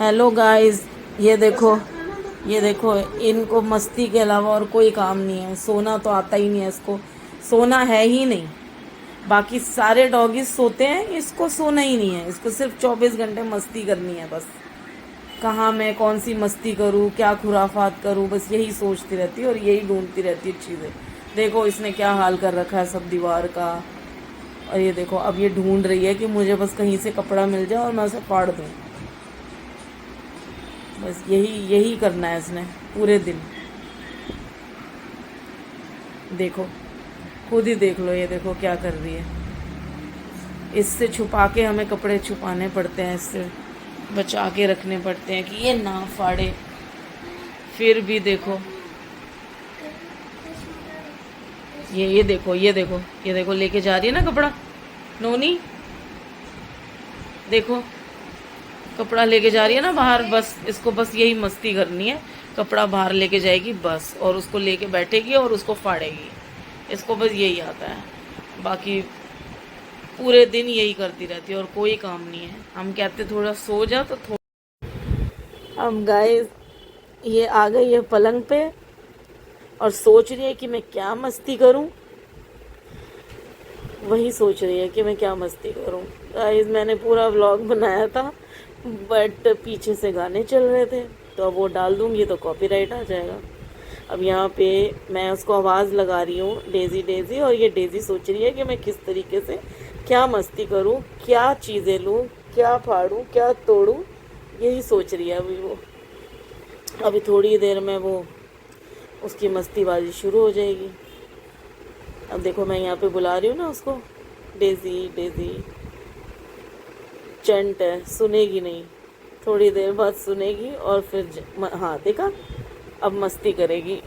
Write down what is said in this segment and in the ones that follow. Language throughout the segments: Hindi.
हेलो गाइस, ये देखो इनको मस्ती के अलावा और कोई काम नहीं है। सोना तो आता ही नहीं है इसको, सोना है ही नहीं। बाकी सारे डॉगीज सोते हैं, इसको सोना ही नहीं है। इसको सिर्फ 24 घंटे मस्ती करनी है बस। कहाँ मैं कौन सी मस्ती करूँ, क्या खुराफात करूँ, बस यही सोचती रहती है और यही ढूंढती रहती है चीज़ें। देखो इसने क्या हाल कर रखा है सब दीवार का। और ये देखो अब ये ढूंढ रही है कि मुझे बस कहीं से कपड़ा मिल जाए और मैं उसे फाड़ दूँ। बस यही यही करना है इसने पूरे दिन। देखो, खुद ही देख लो, ये देखो क्या कर रही है। इससे छुपा के हमें कपड़े छुपाने पड़ते हैं, इससे बचा के रखने पड़ते हैं कि ये ना फाड़े। फिर भी देखो, ये देखो लेके जा रही है ना कपड़ा। नोनी देखो, कपड़ा लेके जा रही है ना बाहर। बस इसको बस यही मस्ती करनी है, कपड़ा बाहर लेके जाएगी बस, और उसको लेके बैठेगी और उसको फाड़ेगी। इसको बस यही आता है। बाकी पूरे दिन यही करती रहती है और कोई काम नहीं है। हम कहते थोड़ा सो जा तो अब गाइस ये आ गई है पलंग पे और सोच रही है कि मैं क्या मस्ती करूं। वही सोच रही है कि मैं क्या मस्ती करूं। गाइस मैंने पूरा व्लॉग बनाया था, बट पीछे से गाने चल रहे थे, तो अब वो डाल दूंगी तो कॉपीराइट आ जाएगा। अब यहाँ पे मैं उसको आवाज़ लगा रही हूँ, डेज़ी डेज़ी, और ये डेज़ी सोच रही है कि मैं किस तरीके से क्या मस्ती करूँ, क्या चीज़ें लूँ, क्या फाड़ूँ, क्या तोड़ूँ, यही सोच रही है अभी वो। अभी थोड़ी देर में वो उसकी मस्तीबाजी शुरू हो जाएगी। अब देखो मैं यहाँ पे बुला रही हूँ ना उसको, डेज़ी डेज़ी। चंट है, सुनेगी नहीं। थोड़ी देर बाद सुनेगी और फिर हाँ देखा, अब मस्ती करेगी।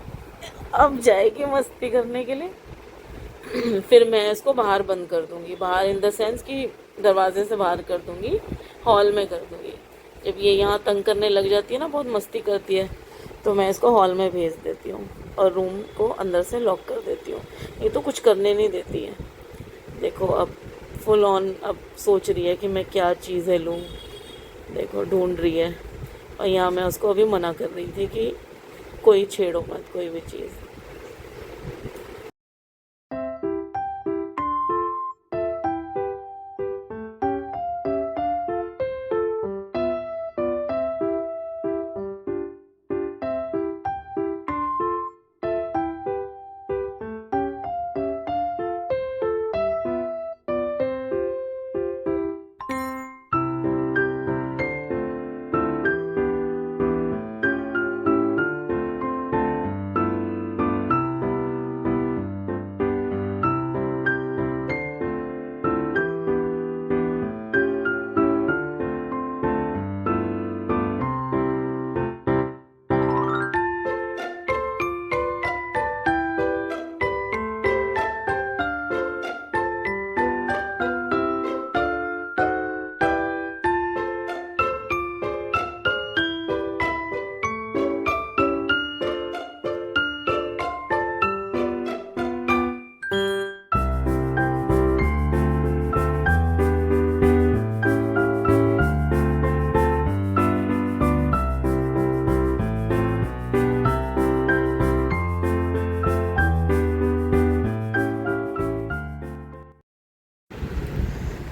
अब जाएगी मस्ती करने के लिए। फिर मैं इसको बाहर बंद कर दूंगी, बाहर इन द सेंस कि दरवाजे से बाहर कर दूंगी, हॉल में कर दूंगी। जब ये यहाँ तंग करने लग जाती है ना, बहुत मस्ती करती है, तो मैं इसको हॉल में भेज देती हूँ और रूम को अंदर से लॉक कर देती हूँ। ये तो कुछ करने नहीं देती है। देखो अब फुल ऑन अब सोच रही है कि मैं क्या चीज़ें लूँ। देखो ढूंढ रही है, और यहाँ मैं उसको अभी मना कर रही थी कि कोई छेड़ो मत कोई भी चीज़।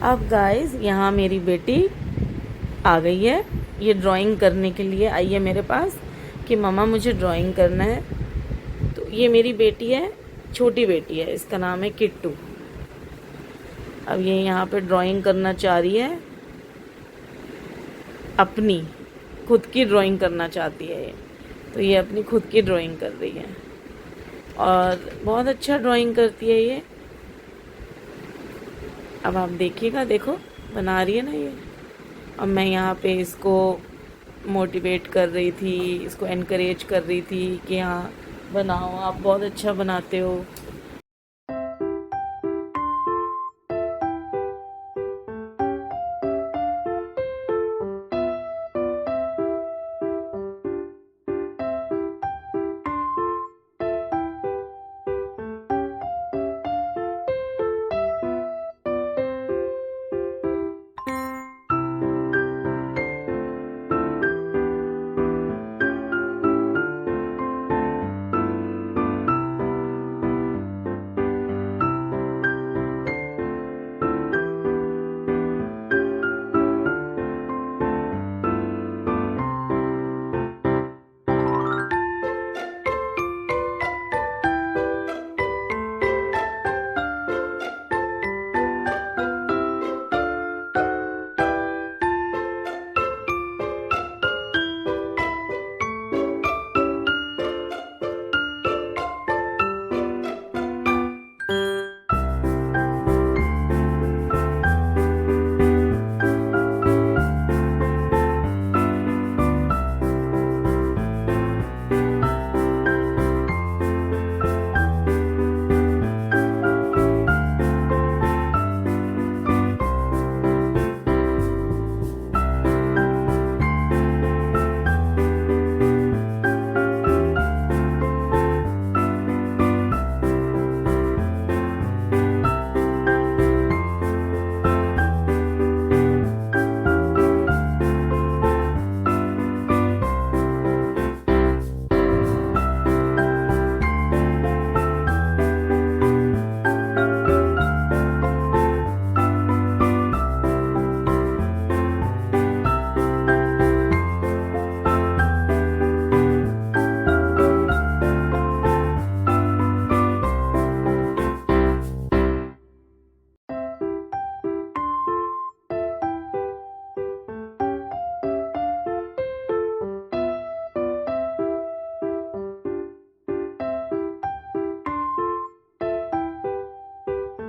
अब गाइस यहाँ मेरी बेटी आ गई है। ये ड्राइंग करने के लिए आई है मेरे पास कि मम्मा मुझे ड्राइंग करना है। तो ये मेरी बेटी है, छोटी बेटी है, इसका नाम है किट्टू। अब ये यहाँ पे ड्राइंग करना चाह रही है, अपनी खुद की ड्राइंग करना चाहती है ये। तो ये अपनी खुद की ड्राइंग कर रही है और बहुत अच्छा ड्राइंग करती है ये। अब आप देखिएगा, देखो बना रही है ना ये। अब मैं यहाँ पे इसको मोटिवेट कर रही थी, इसको एनकरेज कर रही थी कि हाँ बनाओ, आप बहुत अच्छा बनाते हो।